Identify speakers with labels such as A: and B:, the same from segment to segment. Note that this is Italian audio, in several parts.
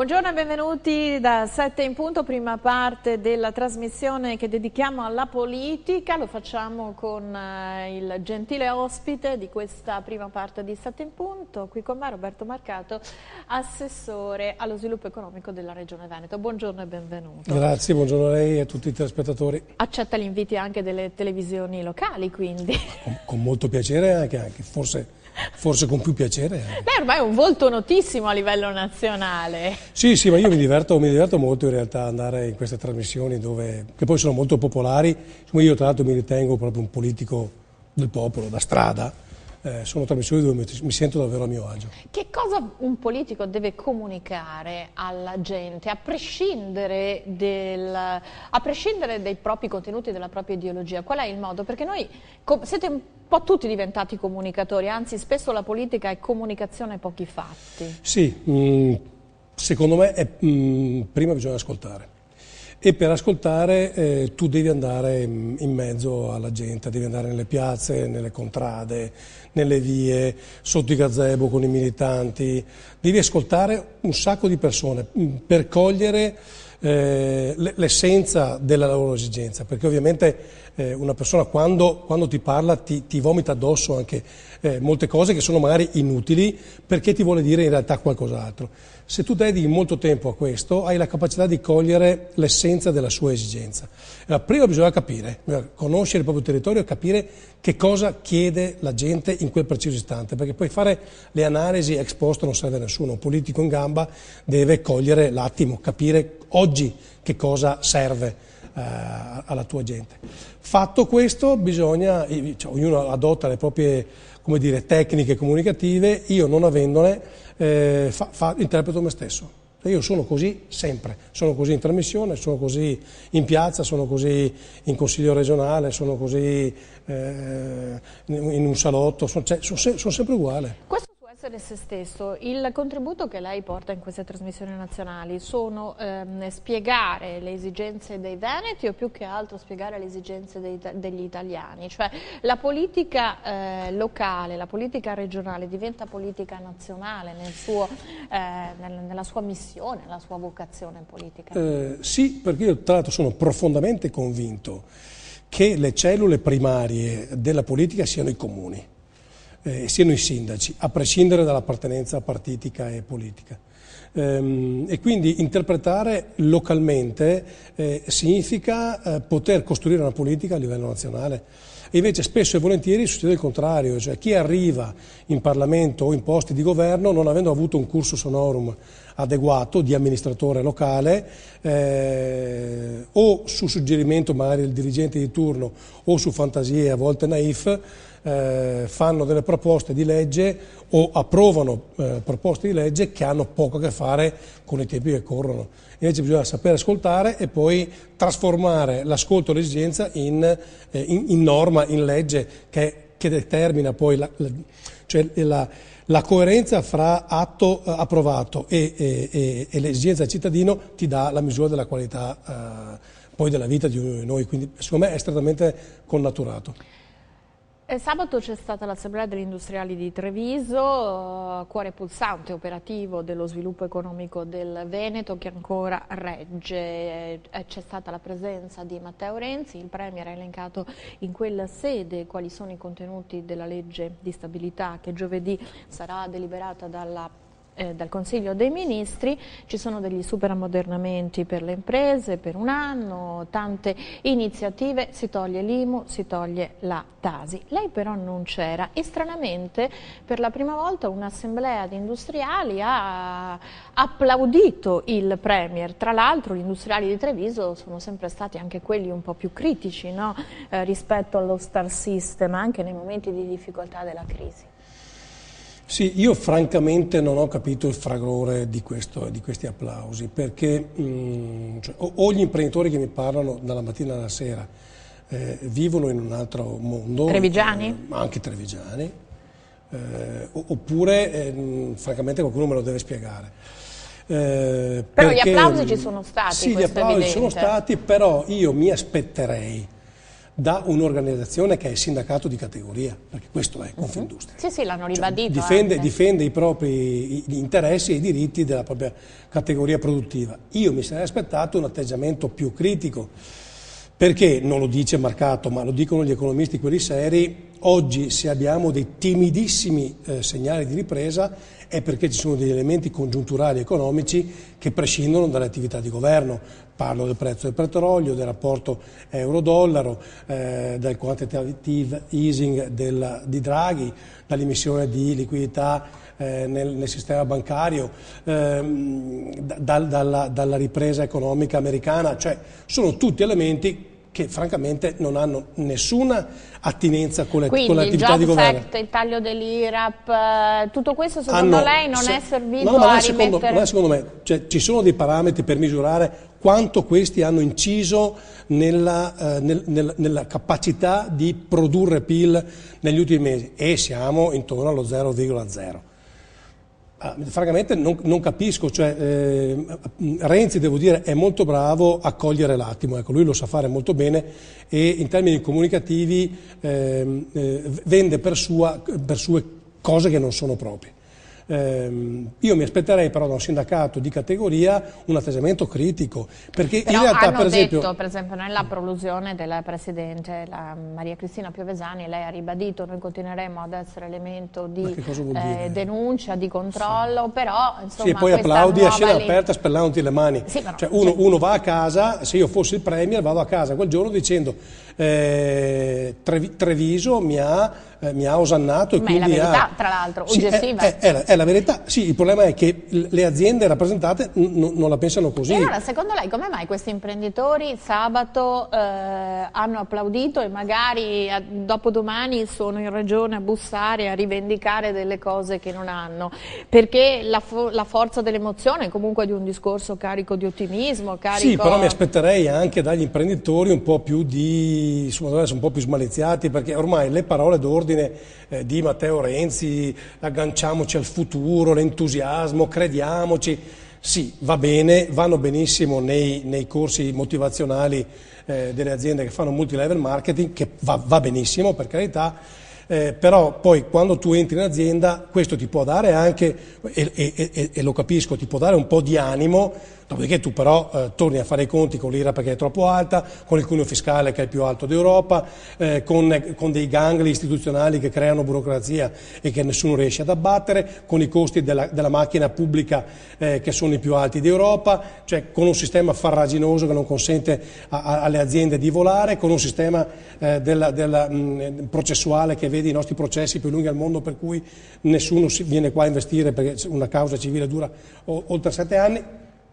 A: Buongiorno e benvenuti da 7 in punto, prima parte della trasmissione che dedichiamo alla politica. Lo facciamo con il gentile ospite di questa prima parte di 7 in punto, qui con me Roberto Marcato, assessore allo sviluppo economico della Regione Veneto. Buongiorno e benvenuto.
B: Grazie, buongiorno a lei e a tutti i telespettatori.
A: Accetta gli inviti anche delle televisioni locali, quindi?
B: Con molto piacere, anche forse con più piacere.
A: Lei ormai è un volto notissimo a livello nazionale.
B: Sì, ma io mi diverto molto in realtà andare in queste trasmissioni che poi sono molto popolari. Insomma, io tra l'altro mi ritengo proprio un politico del popolo, da strada. Sono trasmissioni dove mi sento davvero a mio agio.
A: Che cosa un politico deve comunicare alla gente, a prescindere dai propri contenuti, della propria ideologia? Qual è il modo? Perché noi siete un po' tutti diventati comunicatori, anzi spesso la politica è comunicazione e pochi fatti.
B: Sì, secondo me prima bisogna ascoltare. E per ascoltare tu devi andare in mezzo alla gente, devi andare nelle piazze, nelle contrade, nelle vie, sotto i gazebo con i militanti, devi ascoltare un sacco di persone per cogliere l'essenza della loro esigenza, perché ovviamente una persona quando ti parla ti vomita addosso anche molte cose che sono magari inutili perché ti vuole dire in realtà qualcos'altro. Se tu dedichi molto tempo a questo hai la capacità di cogliere l'essenza della sua esigenza. Prima bisogna capire, conoscere il proprio territorio e capire che cosa chiede la gente in quel preciso istante, perché poi fare le analisi ex post non serve a nessuno. Un politico in gamba deve cogliere l'attimo, capire oggi che cosa serve alla tua gente. Fatto questo ognuno adotta le proprie tecniche comunicative, io non avendone interpreto me stesso. Io sono così sempre, sono così in trasmissione, sono così in piazza, sono così in consiglio regionale, sono così in un salotto, sono sempre uguale.
A: Questo su essere se stesso, il contributo che lei porta in queste trasmissioni nazionali sono spiegare le esigenze dei veneti o più che altro spiegare le esigenze degli italiani? Cioè la politica locale, la politica regionale diventa politica nazionale nella sua missione, nella sua vocazione politica?
B: Sì, perché io tra l'altro sono profondamente convinto che le cellule primarie della politica siano i comuni. Siano i sindaci, a prescindere dall'appartenenza partitica e politica. E quindi interpretare localmente significa poter costruire una politica a livello nazionale. E invece spesso e volentieri succede il contrario, cioè chi arriva in Parlamento o in posti di governo non avendo avuto un cursus honorum adeguato di amministratore locale o su suggerimento magari del dirigente di turno o su fantasie a volte naif, fanno delle proposte di legge o approvano proposte di legge che hanno poco a che fare con i tempi che corrono. Invece bisogna sapere ascoltare e poi trasformare l'ascolto e l'esigenza in norma, in legge che determina poi la coerenza fra atto approvato e l'esigenza del cittadino ti dà la misura della qualità poi della vita di ognuno di noi, quindi secondo me è strettamente connaturato.
A: Sabato c'è stata l'Assemblea degli Industriali di Treviso, cuore pulsante operativo dello sviluppo economico del Veneto che ancora regge. C'è stata la presenza di Matteo Renzi, il Premier ha elencato in quella sede quali sono i contenuti della legge di stabilità che giovedì sarà deliberata dal Consiglio dei Ministri. Ci sono degli superammodernamenti per le imprese per un anno, tante iniziative, si toglie l'IMU, si toglie la Tasi. Lei però non c'era e stranamente per la prima volta un'assemblea di industriali ha applaudito il Premier. Tra l'altro gli industriali di Treviso sono sempre stati anche quelli un po' più critici, no? Rispetto allo Star System anche nei momenti di difficoltà della crisi.
B: Sì, io francamente non ho capito il fragore di questi applausi, perché o gli imprenditori che mi parlano dalla mattina alla sera vivono in un altro mondo,
A: trevigiani?
B: Anche trevigiani, oppure francamente qualcuno me lo deve spiegare.
A: Però gli applausi ci sono stati,
B: sì, gli applausi ci sono stati, però io mi aspetterei da un'organizzazione che è il sindacato di categoria, perché questo è Confindustria.
A: Sì, sì, l'hanno ribadito.
B: Difende i propri interessi e i diritti della propria categoria produttiva. Io mi sarei aspettato un atteggiamento più critico, perché non lo dice Marcato, ma lo dicono gli economisti, quelli seri. Oggi, se abbiamo dei timidissimi segnali di ripresa, è perché ci sono degli elementi congiunturali economici che prescindono dalle attività di governo. Parlo del prezzo del petrolio, del rapporto euro-dollaro, del quantitative easing di Draghi, dall'emissione di liquidità nel sistema bancario, dalla ripresa economica americana. Cioè, sono tutti elementi che francamente non hanno nessuna attinenza con l'attività di governo.
A: Quindi il Jobs Act, il taglio dell'IRAP, tutto questo secondo lei non è servito a rimettere...
B: Non è secondo me, cioè, ci sono dei parametri per misurare quanto questi hanno inciso nella capacità di produrre PIL negli ultimi mesi, e siamo intorno allo 0,0. Francamente non capisco, cioè, Renzi, devo dire, è molto bravo a cogliere l'attimo, ecco, lui lo sa fare molto bene, e in termini comunicativi vende per sue cose che non sono proprie. Io mi aspetterei però da un sindacato di categoria un atteggiamento critico, perché
A: però
B: in realtà
A: hanno
B: detto,
A: per esempio nella prolusione della Presidente Maria Cristina Piovesani, lei ha ribadito: noi continueremo ad essere elemento di denuncia, di controllo, però insomma...
B: Sì, e poi applaudi a scena aperta spellandoti le mani. Sì, cioè, uno va a casa, se io fossi il Premier vado a casa quel giorno dicendo Treviso mi ha osannato, e
A: ma
B: quindi
A: è la verità, tra l'altro, oggettiva.
B: È la verità, sì, il problema è che le aziende rappresentate non la pensano così.
A: E allora, secondo lei, come mai questi imprenditori sabato hanno applaudito e magari dopodomani sono in regione a bussare, a rivendicare delle cose che non hanno? Perché la forza dell'emozione, comunque, di un discorso carico di ottimismo, carico...
B: Sì, però mi aspetterei anche dagli imprenditori un po' più un po' più smaliziati, perché ormai le parole d'ordine di Matteo Renzi, agganciamoci al futuro, l'entusiasmo, crediamoci, sì, va bene, vanno benissimo nei corsi motivazionali delle aziende che fanno multilevel marketing, che va benissimo, per carità, però poi quando tu entri in azienda questo ti può dare anche, e lo capisco, ti può dare un po' di animo. Dopodiché tu però torni a fare i conti con l'IRA perché è troppo alta, con il cuneo fiscale che è il più alto d'Europa, con dei gangli istituzionali che creano burocrazia e che nessuno riesce ad abbattere, con i costi della macchina pubblica che sono i più alti d'Europa, cioè con un sistema farraginoso che non consente alle aziende di volare, con un sistema processuale che vede i nostri processi più lunghi al mondo, per cui nessuno viene qua a investire perché una causa civile dura oltre 7 anni.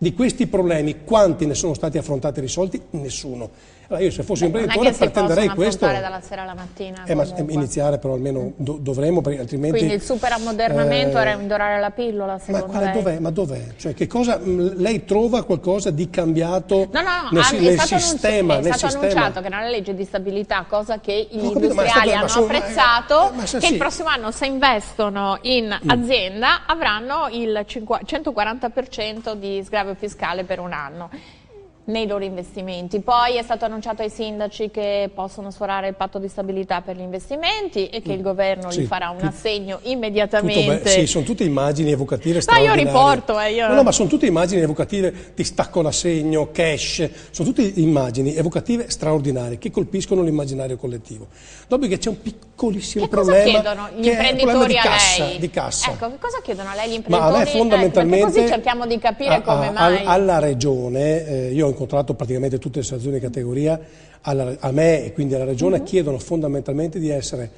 B: Di questi problemi quanti ne sono stati affrontati e risolti? Nessuno. Allora io, se fossi un imprenditore, pretenderei questo.
A: Non è che si possono affrontare dalla sera alla mattina.
B: Ma iniziare però almeno dovremmo, perché altrimenti...
A: Quindi il super ammodernamento era indorare la pillola, secondo lei?
B: Ma dov'è? Cioè, che cosa, lei trova qualcosa di cambiato nel sistema?
A: È stato annunciato che nella legge di stabilità, cosa che gli industriali hanno apprezzato, che il prossimo anno, se investono in azienda, avranno il 140% di sgravio fiscale per un anno nei loro investimenti. Poi è stato annunciato ai sindaci che possono sforare il patto di stabilità per gli investimenti e che il governo gli farà un assegno immediatamente.
B: Sì, sono tutte immagini evocative straordinarie.
A: Ma io riporto,
B: No, ma sono tutte immagini evocative, ti stacco l'assegno, cash, sono tutte immagini evocative straordinarie che colpiscono l'immaginario collettivo. Dopodiché c'è un piccolissimo problema.
A: Cosa chiedono gli imprenditori a lei?
B: Di cassa.
A: Ecco, che cosa chiedono a lei gli imprenditori?
B: Ma a me fondamentalmente...
A: perché così cerchiamo di capire come mai...
B: Alla regione, io ho incontrato praticamente tutte le associazioni di categoria, a me e quindi alla regione, chiedono fondamentalmente di essere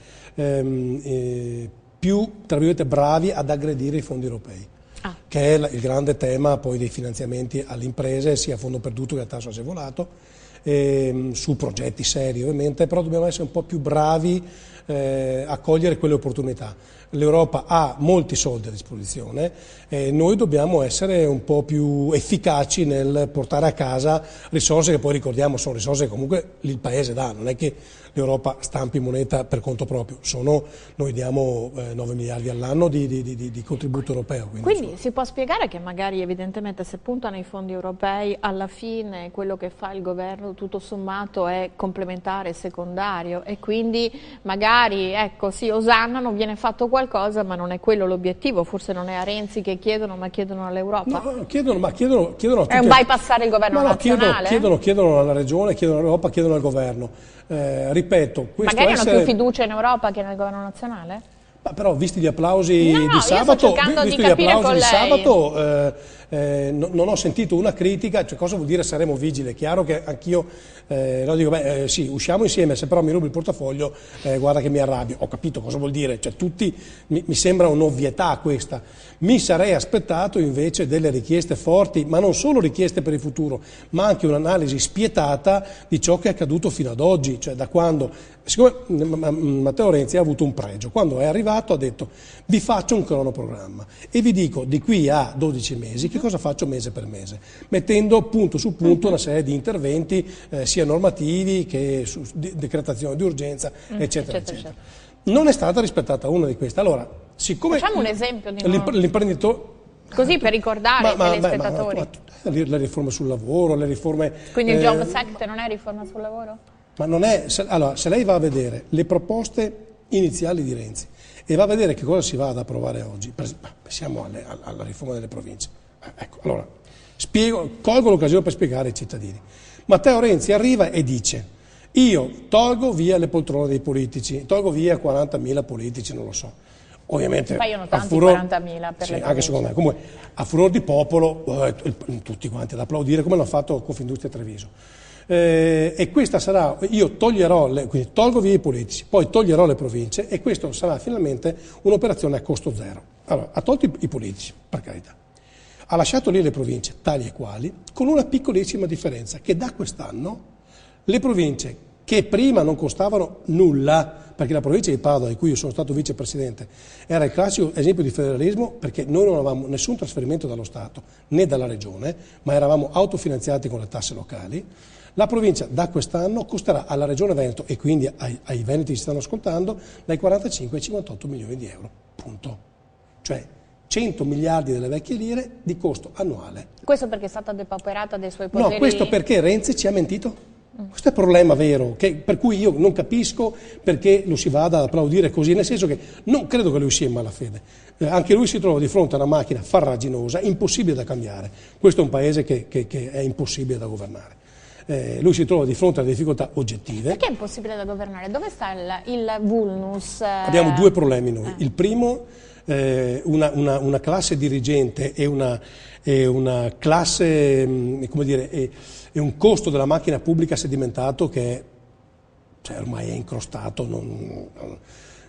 B: più, tra virgolette, bravi ad aggredire i fondi europei, che è il grande tema poi dei finanziamenti alle imprese, sia a fondo perduto che a tasso agevolato, su progetti seri ovviamente, però dobbiamo essere un po' più bravi a cogliere quelle opportunità. l'Europa ha molti soldi a disposizione, noi dobbiamo essere un po' più efficaci nel portare a casa risorse che poi ricordiamo sono risorse che comunque il Paese dà, non è che l'Europa stampi moneta per conto proprio, noi diamo 9 miliardi all'anno di contributo europeo.
A: Quindi si può spiegare che magari evidentemente se puntano i fondi europei alla fine quello che fa il governo tutto sommato è complementare, secondario e quindi magari ecco sì osannano, viene fatto qualcosa ma non è quello l'obiettivo, forse non è a Renzi che chiedono ma chiedono all'Europa?
B: No, chiedono a tutti.
A: È un bypassare il governo nazionale?
B: Chiedono alla regione, chiedono all'Europa, chiedono al governo. Ripeto, questo
A: magari hanno più fiducia in Europa che nel governo nazionale?
B: Ma però visti gli applausi
A: di
B: sabato, non ho sentito una critica, cioè cosa vuol dire saremo vigili? È chiaro che anch'io dico, sì, usciamo insieme, se però mi rubi il portafoglio, guarda che mi arrabbio. Ho capito cosa vuol dire, cioè tutti, mi sembra un'ovvietà questa. Mi sarei aspettato invece delle richieste forti, ma non solo richieste per il futuro, ma anche un'analisi spietata di ciò che è accaduto fino ad oggi, cioè da quando, siccome Matteo Renzi ha avuto un pregio, quando è arrivato ha detto vi faccio un cronoprogramma e vi dico di qui a 12 mesi che cosa faccio mese per mese, mettendo punto su punto una serie di interventi sia normativi che su decretazione di urgenza, eccetera. Non è stata rispettata una di queste. Allora, siccome
A: facciamo un esempio di
B: l'imprenditore,
A: così per ricordare ai telespettatori.
B: Le riforme sul lavoro, le riforme...
A: Quindi il Jobs Act non è riforma sul lavoro?
B: Ma non è... Allora, se lei va a vedere le proposte iniziali di Renzi e va a vedere che cosa si va ad approvare oggi, pensiamo alla riforma delle province. Ecco, allora, colgo l'occasione per spiegare ai cittadini. Matteo Renzi arriva e dice io tolgo via le poltrone dei politici, tolgo via 40.000 politici, non lo so. Ovviamente
A: paiono tanti 40.000 per
B: sì,
A: le
B: anche secondo me. Comunque, a furor di popolo, tutti quanti ad applaudire come l'hanno fatto Confindustria Treviso. E questa sarà, io toglierò, quindi tolgo via i politici, poi toglierò le province e questo sarà finalmente un'operazione a costo zero. Allora, ha tolto i politici, per carità. Ha lasciato lì le province, tali e quali, con una piccolissima differenza, che da quest'anno le province che prima non costavano nulla, perché la provincia di Padova, di cui io sono stato vicepresidente, era il classico esempio di federalismo, perché noi non avevamo nessun trasferimento dallo Stato né dalla Regione, ma eravamo autofinanziati con le tasse locali. La provincia da quest'anno costerà alla Regione Veneto, e quindi ai veneti che ci stanno ascoltando, dai 45 ai 58 milioni di euro. Punto. Cioè 100 miliardi delle vecchie lire di costo annuale.
A: Questo perché è stata depauperata dei suoi poteri?
B: No, questo perché Renzi ci ha mentito. Questo è il problema vero, per cui io non capisco perché lo si vada ad applaudire così, nel senso che non credo che lui sia in malafede. Anche lui si trova di fronte a una macchina farraginosa, impossibile da cambiare. Questo è un paese che è impossibile da governare. Lui si trova di fronte a difficoltà oggettive.
A: Perché è impossibile da governare? Dove sta il vulnus?
B: Abbiamo due problemi noi. Il primo, una classe dirigente e una classe, come dire, e un costo della macchina pubblica sedimentato che ormai è incrostato.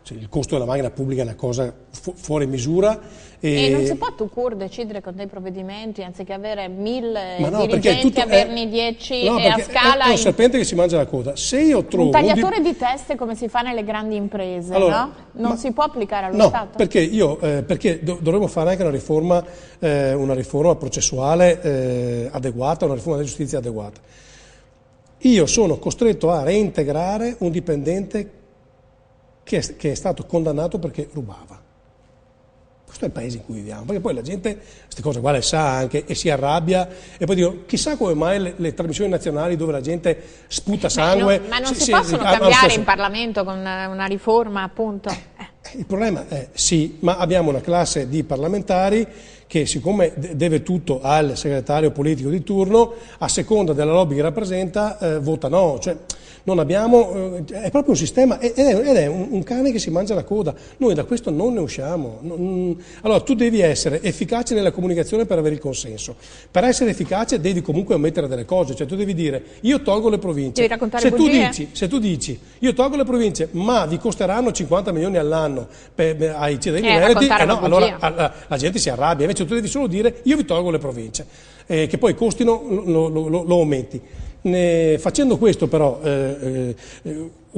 B: Il costo della macchina pubblica è una cosa fuori misura.
A: E non si può tout court decidere con dei provvedimenti, anziché avere 1000 dirigenti, averne 10 e a scala...
B: È un serpente che si mangia la coda. Se io trovo
A: un tagliatore di teste come si fa nelle grandi imprese,
B: allora,
A: no? Non si può applicare allo Stato?
B: Perché dovremmo fare anche una riforma processuale adeguata, una riforma della giustizia adeguata. Io sono costretto a reintegrare un dipendente che è stato condannato perché rubava. Questo è il paese in cui viviamo, perché poi la gente queste cose qua le sa anche e si arrabbia e poi dico chissà come mai le trasmissioni nazionali dove la gente sputa sangue...
A: Ma non si possono cambiare in Parlamento con una riforma, appunto?
B: Il problema è sì, ma abbiamo una classe di parlamentari che siccome deve tutto al segretario politico di turno, a seconda della lobby che rappresenta, vota no. Cioè, non abbiamo, è proprio un sistema, ed è un cane che si mangia la coda. Noi da questo non ne usciamo. Allora tu devi essere efficace nella comunicazione per avere il consenso. Per essere efficace devi comunque omettere delle cose, cioè tu devi dire io tolgo le province.
A: Devi raccontare bugie.
B: Se tu dici io tolgo le province ma vi costeranno 50 milioni all'anno ai cittadini veneti, allora la gente si arrabbia. Invece tu devi solo dire io vi tolgo le province, che poi costino lo aumenti. Facendo questo però,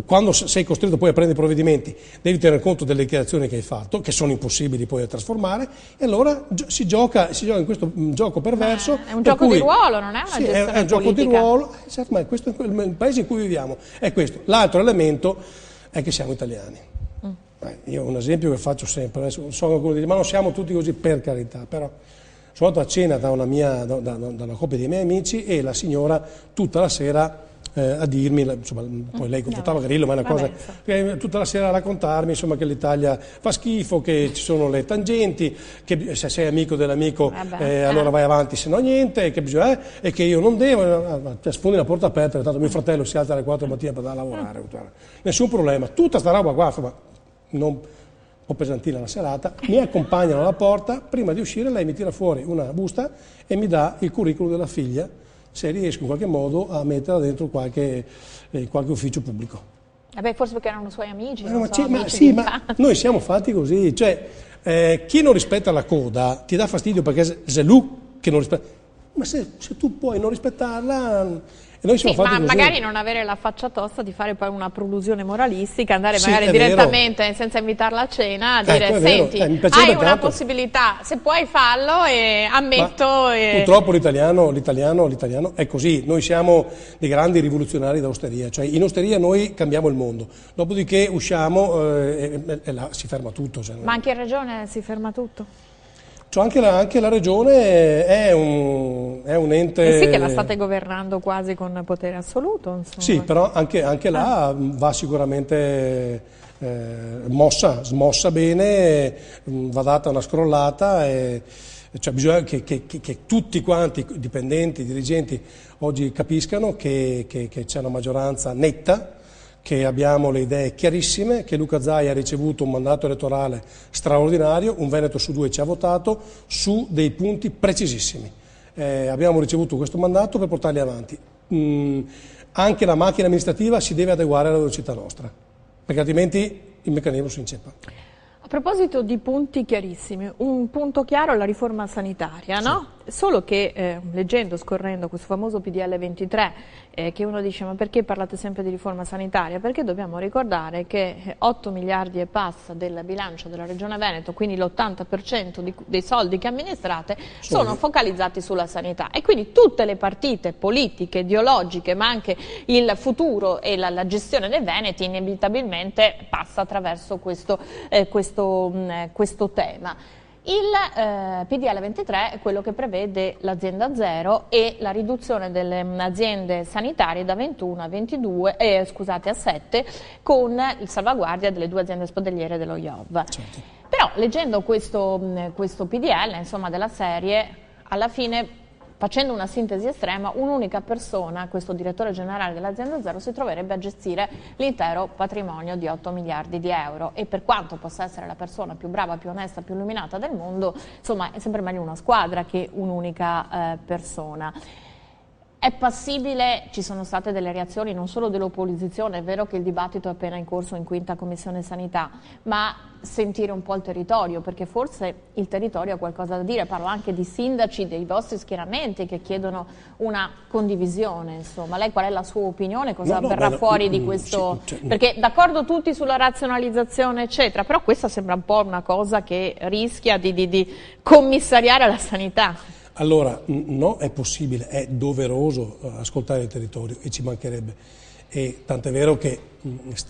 B: quando sei costretto poi a prendere provvedimenti, devi tener conto delle dichiarazioni che hai fatto, che sono impossibili poi da trasformare, e allora si gioca in questo gioco perverso.
A: È un gioco di ruolo, non è una gestione
B: è un gioco di
A: politica.
B: ruolo, certo, ma questo è il paese in cui viviamo, è questo. L'altro elemento è che siamo italiani. Io ho un esempio che faccio sempre, adesso so che qualcuno dice, ma non siamo tutti così, per carità, però sono andato a cena da una coppia di miei amici e la signora tutta la sera a dirmi, insomma, poi lei confrontava Grillo, ma è una cosa, tutta la sera a raccontarmi, insomma, che l'Italia fa schifo, che ci sono le tangenti, che se sei amico dell'amico allora vai avanti, se no niente, che bisogna, e che io non devo, sfondi la porta aperta, tanto mio fratello si alza alle 4 mattina per andare a lavorare, nessun problema, tutta sta roba qua, insomma, un po' pesantina la serata, mi accompagnano alla porta, prima di uscire lei mi tira fuori una busta e mi dà il curriculum della figlia, se riesco in qualche modo a metterla dentro qualche ufficio pubblico.
A: Forse perché erano suoi amici,
B: ma noi siamo fatti così, cioè chi non rispetta la coda ti dà fastidio perché è lui che non rispetta, ma se tu puoi non rispettarla... Noi siamo fatti così.
A: Magari non avere la faccia tosta di fare poi una prolusione moralistica, andare magari direttamente senza invitarla a cena a dire senti, hai una possibilità, se puoi fallo e ammetto.
B: Purtroppo l'italiano è così, noi siamo dei grandi rivoluzionari d'osteria, cioè in osteria noi cambiamo il mondo, dopodiché usciamo e là si ferma tutto.
A: Ma anche in regione si ferma tutto?
B: Anche la regione è un ente...
A: sì, che la state governando quasi con potere assoluto, insomma.
B: Sì, però anche là va sicuramente smossa bene, va data una scrollata, cioè bisogna che tutti quanti, dipendenti, dirigenti, oggi capiscano che c'è una maggioranza netta, che abbiamo le idee chiarissime, che Luca Zaia ha ricevuto un mandato elettorale straordinario, un Veneto su 2 ci ha votato, su dei punti precisissimi. Abbiamo ricevuto questo mandato per portarli avanti. Anche la macchina amministrativa si deve adeguare alla velocità nostra, perché altrimenti il meccanismo si inceppa.
A: A proposito di punti chiarissimi, un punto chiaro è la riforma sanitaria, no? Solo che leggendo, scorrendo questo famoso PDL 23, che uno dice ma perché parlate sempre di riforma sanitaria? Perché dobbiamo ricordare che 8 miliardi e passa del bilancio della Regione Veneto, quindi l'80% dei soldi che amministrate, sono focalizzati sulla sanità, e quindi tutte le partite politiche, ideologiche, ma anche il futuro e la gestione dei Veneti inevitabilmente passa attraverso questo tema. Il PDL 23 è quello che prevede l'azienda zero e la riduzione delle aziende sanitarie da 21 a 7 con il salvaguardia delle 2 aziende ospedaliere dello IOV.
B: Certo.
A: Però leggendo questo PDL, insomma, della serie, alla fine, facendo una sintesi estrema, un'unica persona, questo direttore generale dell'azienda zero, si troverebbe a gestire l'intero patrimonio di 8 miliardi di euro, e per quanto possa essere la persona più brava, più onesta, più illuminata del mondo, insomma è sempre meglio una squadra che un'unica persona. È passibile, ci sono state delle reazioni non solo dell'opposizione, è vero che il dibattito è appena in corso in 5ª Commissione Sanità, ma sentire un po' il territorio, perché forse il territorio ha qualcosa da dire, parlo anche di sindaci dei vostri schieramenti che chiedono una condivisione, insomma. Lei qual è la sua opinione, cosa verrà fuori di questo? Perché d'accordo tutti sulla razionalizzazione eccetera, però questa sembra un po' una cosa che rischia di commissariare la sanità.
B: Allora, no, è possibile, è doveroso ascoltare il territorio, e ci mancherebbe. E tant'è vero che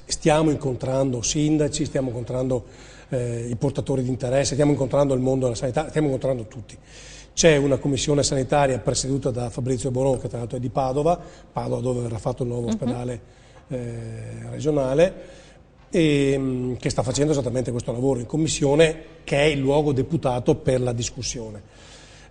B: stiamo incontrando sindaci, stiamo incontrando i portatori di interesse, stiamo incontrando il mondo della sanità, stiamo incontrando tutti. C'è una commissione sanitaria presieduta da Fabrizio Boron, che tra l'altro è di Padova dove verrà fatto il nuovo ospedale regionale, e che sta facendo esattamente questo lavoro in commissione, che è il luogo deputato per la discussione.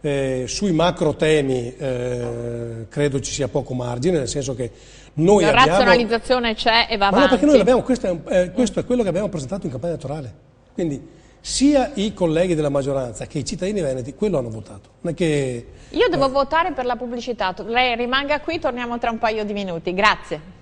B: Sui macro temi credo ci sia poco margine, nel senso che noi
A: la razionalizzazione c'è e va avanti.
B: Ma no, perché noi l'abbiamo, questo è quello che abbiamo presentato in campagna elettorale. Quindi sia i colleghi della maggioranza che i cittadini veneti quello hanno votato. Non è che,
A: io devo votare per la pubblicità, lei rimanga qui, torniamo tra un paio di minuti. Grazie.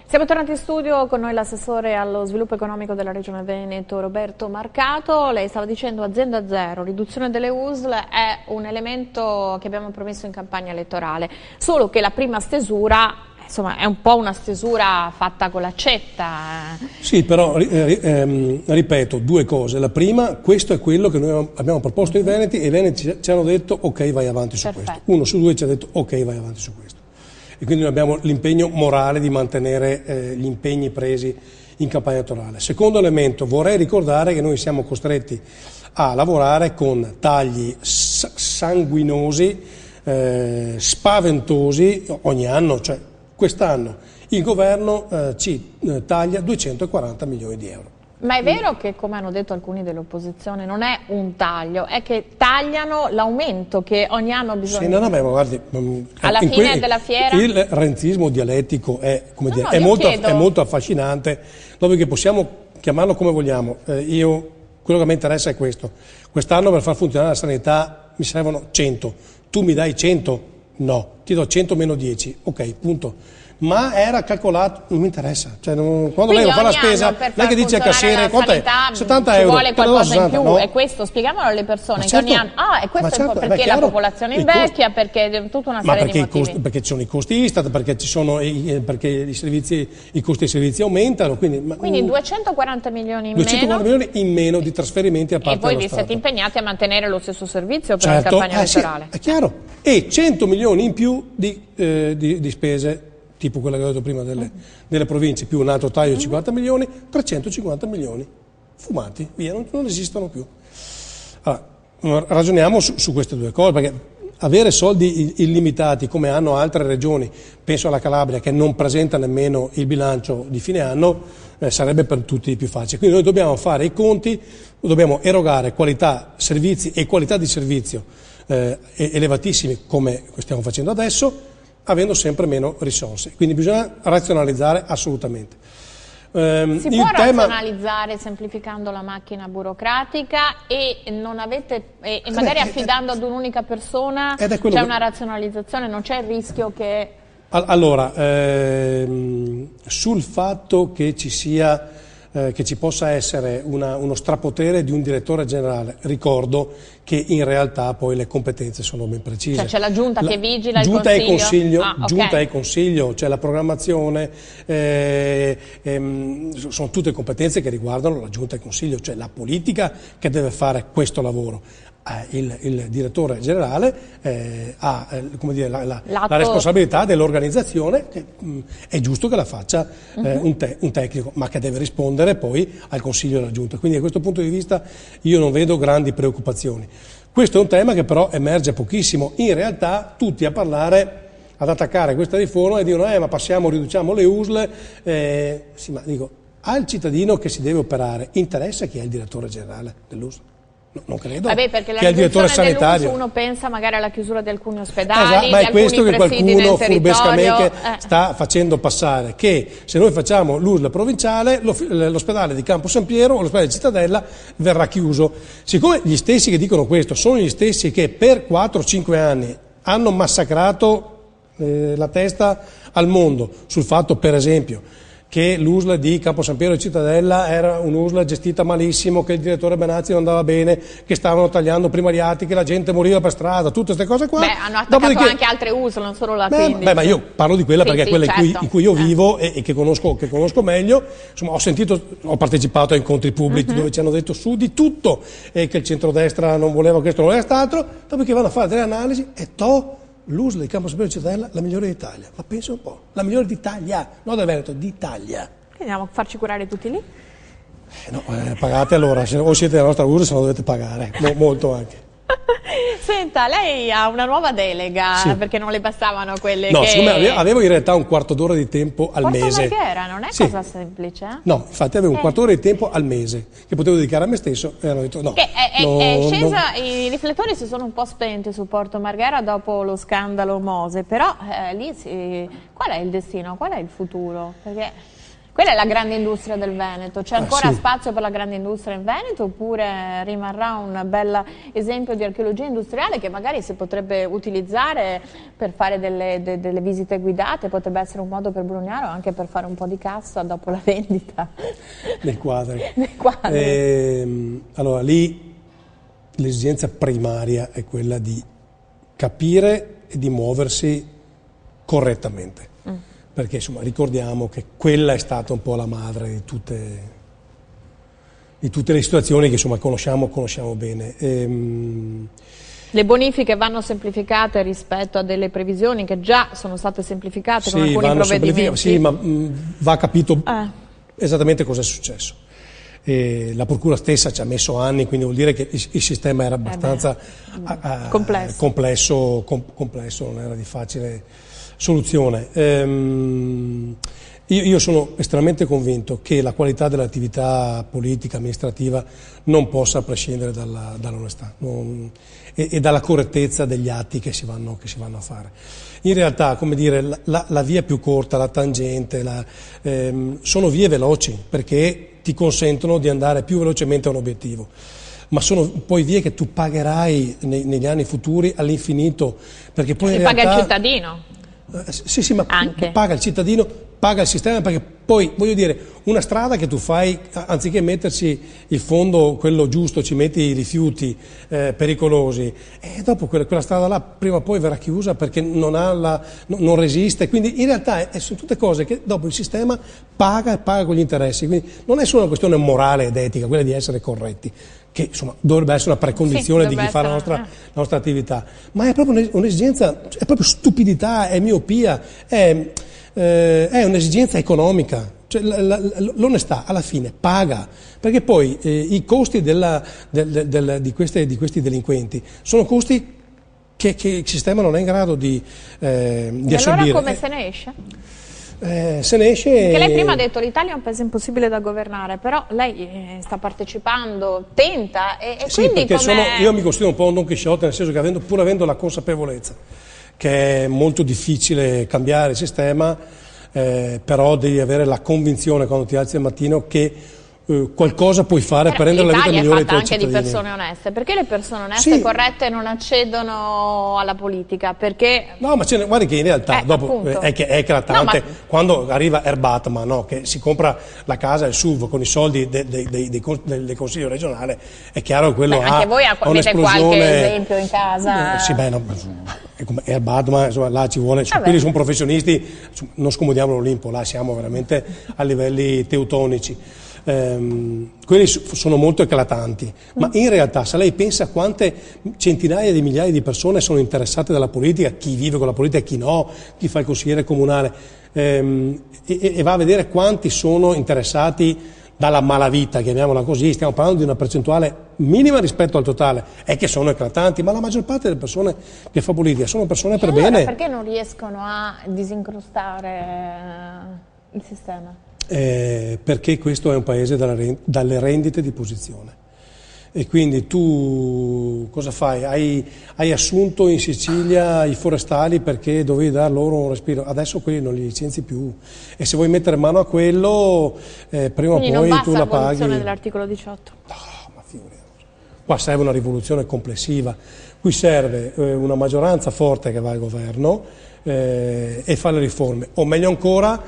A: Siamo tornati in studio, con noi l'assessore allo sviluppo economico della Regione Veneto, Roberto Marcato. Lei stava dicendo azienda zero, riduzione delle USL è un elemento che abbiamo promesso in campagna elettorale, solo che la prima stesura, insomma, è un po' una stesura fatta con l'accetta.
B: Sì, però ripeto due cose. La prima, questo è quello che noi abbiamo proposto ai Veneti e i Veneti ci hanno detto ok, vai avanti su questo. Uno su due ci ha detto ok, vai avanti su questo. E quindi noi abbiamo l'impegno morale di mantenere gli impegni presi in campagna elettorale. Secondo elemento, vorrei ricordare che noi siamo costretti a lavorare con tagli sanguinosi, spaventosi ogni anno, cioè quest'anno il governo ci taglia 240 milioni di euro.
A: Ma è vero che, come hanno detto alcuni dell'opposizione, non è un taglio, è che tagliano l'aumento che ogni anno bisogna...
B: Sì, no, ma guardi,
A: alla fine della fiera...
B: Il renzismo dialettico è, come dire, è molto affascinante, dopodiché possiamo chiamarlo come vogliamo. Quello che mi interessa è questo. Quest'anno per far funzionare la sanità mi servono 100. Tu mi dai 100? No. Ti do 100 meno 10. Ok, punto. Ma era calcolato, non mi interessa, cioè quando lei fa la spesa non è che dice al cassiere quanto è? 70 euro,
A: vuole qualcosa
B: 60,
A: in più,
B: no?
A: E questo spieghiamolo alle persone che
B: certo,
A: ogni anno, e questo è
B: certo,
A: perché la popolazione invecchia, perché è tutta una serie di motivi.
B: Perché ci sono i costi Istat, perché perché i costi dei servizi aumentano, quindi
A: 240 milioni in
B: 240 milioni in meno di trasferimenti a parte dello Stato.
A: E voi vi siete impegnati a mantenere lo stesso servizio per la campagna elettorale.
B: Sì, è chiaro, e 100 milioni in più di spese tipo quella che ho detto prima delle province, più un altro taglio di 50 milioni, 350 milioni fumati, via, non esistono più. Allora, ragioniamo su queste due cose, perché avere soldi illimitati come hanno altre regioni, penso alla Calabria che non presenta nemmeno il bilancio di fine anno, sarebbe per tutti più facile. Quindi noi dobbiamo fare i conti, dobbiamo erogare qualità, servizi e qualità di servizio elevatissimi come stiamo facendo adesso, avendo sempre meno risorse. Quindi bisogna razionalizzare assolutamente.
A: Si può razionalizzare semplificando la macchina burocratica e magari affidando ad un'unica persona c'è una razionalizzazione, non c'è il rischio che...
B: Allora, sul fatto che ci possa essere uno strapotere di un direttore generale, ricordo che in realtà poi le competenze sono ben precise.
A: Cioè c'è la giunta che vigila il
B: consiglio?
A: Okay.
B: Giunta e consiglio, c'è la programmazione, sono tutte competenze che riguardano la giunta e il consiglio, cioè la politica che deve fare questo lavoro. Il direttore generale ha la responsabilità dell'organizzazione, che è giusto che la faccia un tecnico, ma che deve rispondere poi al Consiglio della Giunta. Quindi da questo punto di vista io non vedo grandi preoccupazioni. Questo è un tema che però emerge pochissimo. In realtà tutti a parlare, ad attaccare questa riforma e dicono ma riduciamo le USL. Sì, ma dico, al cittadino che si deve operare interessa chi è il direttore generale dell'USL? Non credo.
A: Vabbè, perché la
B: che è il direttore sanitario.
A: Uno pensa magari alla chiusura di alcuni ospedali,
B: ma è questo che qualcuno furbescamente
A: sta
B: facendo passare, che se noi facciamo l'USL provinciale, l'ospedale di Campo San Piero o l'ospedale di Cittadella verrà chiuso. Siccome gli stessi che dicono questo sono gli stessi che per 4-5 anni hanno massacrato la testa al mondo sul fatto, per esempio, che l'USL di Campo San Piero e Cittadella era un'USL gestita malissimo, che il direttore Benazzi non andava bene, che stavano tagliando primariati, che la gente moriva per strada, tutte queste cose qua.
A: Hanno attaccato anche altre USL, non solo la 15.
B: Ma io parlo di quella perché è quella
A: certo.
B: in cui io vivo e che conosco meglio. Insomma, ho partecipato a incontri pubblici dove ci hanno detto su di tutto, e che il centrodestra non voleva questo, non voleva quest'altro, dopodiché vanno a fare delle analisi e l'USL di Campo San Piero e Cittadella la migliore d'Italia, ma pensa un po', la migliore d'Italia, non del Veneto, d'Italia.
A: Andiamo a farci curare tutti lì?
B: Pagate allora, o siete della nostra USL se no dovete pagare, molto anche.
A: Senta, lei ha una nuova delega,
B: sì,
A: perché non le bastavano quelle
B: no,
A: che...
B: siccome avevo in realtà un quarto d'ora di tempo al mese.
A: Porto Marghera non è cosa semplice?
B: No, infatti avevo un quarto d'ora di tempo al mese che potevo dedicare a me stesso e hanno detto no.
A: I riflettori si sono un po' spenti su Porto Marghera dopo lo scandalo Mose, però lì qual è il destino, qual è il futuro? Perché Quella è la grande industria del Veneto, c'è ancora
B: sì.
A: spazio per la grande industria in Veneto oppure rimarrà un bel esempio di archeologia industriale che magari si potrebbe utilizzare per fare delle visite guidate, potrebbe essere un modo per Brugnaro anche per fare un po' di cassa dopo la vendita
B: Nei quadri.
A: dei quadri.
B: Allora lì l'esigenza primaria è quella di capire e di muoversi correttamente, perché insomma ricordiamo che quella è stata un po' la madre di tutte le situazioni che insomma conosciamo bene.
A: Le bonifiche vanno semplificate rispetto a delle previsioni che già sono state semplificate con alcuni provvedimenti.
B: Sì, ma va capito esattamente cosa è successo. La procura stessa ci ha messo anni, quindi vuol dire che il sistema era abbastanza complesso, non era di facile soluzione. Io sono estremamente convinto che la qualità dell'attività politica, amministrativa non possa prescindere dall'onestà e dalla correttezza degli atti che si vanno a fare. In realtà, come dire, la via più corta, la tangente, sono vie veloci perché ti consentono di andare più velocemente a un obiettivo, ma sono poi vie che tu pagherai negli anni futuri all'infinito, perché poi in realtà
A: paga il cittadino.
B: Sì, ma
A: anche.
B: Paga il cittadino, paga il sistema, perché poi, voglio dire, una strada che tu fai, anziché metterci il fondo, quello giusto, ci metti i rifiuti pericolosi, e dopo quella strada là prima o poi verrà chiusa perché non resiste, quindi in realtà sono tutte cose che dopo il sistema paga con gli interessi, quindi non è solo una questione morale ed etica, quella di essere corretti, che insomma dovrebbe essere una precondizione di chi fa la nostra attività, ma è proprio un'esigenza, è proprio stupidità, è miopia, è un'esigenza economica. Cioè, l'onestà alla fine paga, perché poi i costi di questi delinquenti sono costi che il sistema non è in grado di assorbire.
A: E allora come se ne esce?
B: Se ne esce.
A: Perché lei prima ha detto che l'Italia è un paese impossibile da governare, però lei sta partecipando, tenta e
B: sì,
A: quindi
B: perché io mi considero un po' un Don Chisciotte, nel senso che pur avendo la consapevolezza che è molto difficile cambiare il sistema, però devi avere la convinzione quando ti alzi al mattino che qualcosa puoi fare per rendere la vita migliore ai tuoi cittadini.
A: L'Italia è fatta anche di persone oneste. Perché le persone oneste e corrette non accedono alla politica? Perché...
B: No, ma guardi che in realtà dopo è eclatante quando arriva Erbatman, no, che si compra la casa, il SUV con i soldi del Consiglio regionale, è chiaro che quello
A: anche voi avete qualche esempio in casa?
B: Sì, Erbatman, insomma, là ci vuole, quelli sono professionisti, non scomodiamo l'Olimpo, là siamo veramente a livelli teutonici. Quelli sono molto eclatanti, ma in realtà se lei pensa quante centinaia di migliaia di persone sono interessate dalla politica, chi vive con la politica, chi no, chi fa il consigliere comunale, e va a vedere quanti sono interessati dalla malavita, chiamiamola così, stiamo parlando di una percentuale minima rispetto al totale, è che sono eclatanti, ma la maggior parte delle persone che fa politica sono persone per bene.
A: Perché non riescono a disincrostare il sistema?
B: Perché questo è un paese dalle rendite di posizione e quindi tu cosa fai? Hai assunto in Sicilia i forestali perché dovevi dar loro un respiro, adesso quelli non li licenzi più e se vuoi mettere mano a quello prima o poi tu la paghi.
A: Non basta l'abolizione dell'articolo 18?
B: No, ma figuriamoci. Qua serve una rivoluzione complessiva, qui serve una maggioranza forte che va al governo e fa le riforme, o meglio ancora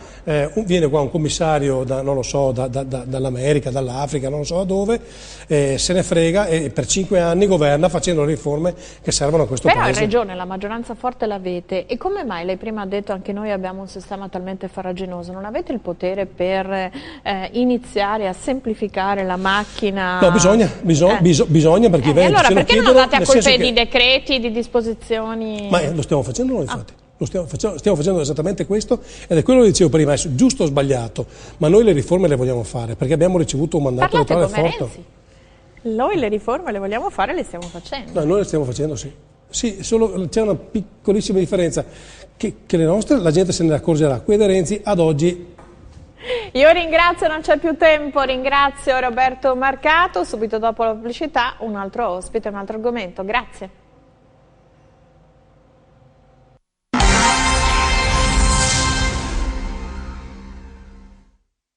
B: viene qua un commissario non lo so, dall'America, dall'Africa, non lo so da dove, se ne frega e per 5 anni governa facendo le riforme che servono a questo paese.
A: Però in regione la maggioranza forte l'avete e come mai, lei prima ha detto anche noi abbiamo un sistema talmente farraginoso, non avete il potere per iniziare a semplificare la macchina?
B: No, bisogna perché
A: allora perché non andate a colpe di decreti, di disposizioni?
B: Ma lo stiamo facendo noi infatti. Stiamo facendo esattamente questo ed è quello che dicevo prima, è giusto o sbagliato, ma noi le riforme le vogliamo fare perché abbiamo ricevuto un mandato elettorale forte.
A: Noi le riforme le vogliamo fare, le stiamo facendo.
B: No, noi le stiamo facendo, sì. Sì, solo c'è una piccolissima differenza, che le nostre la gente se ne accorgerà, quelle di Renzi ad oggi.
A: Io ringrazio, non c'è più tempo, ringrazio Roberto Marcato, subito dopo la pubblicità un altro ospite, un altro argomento, grazie.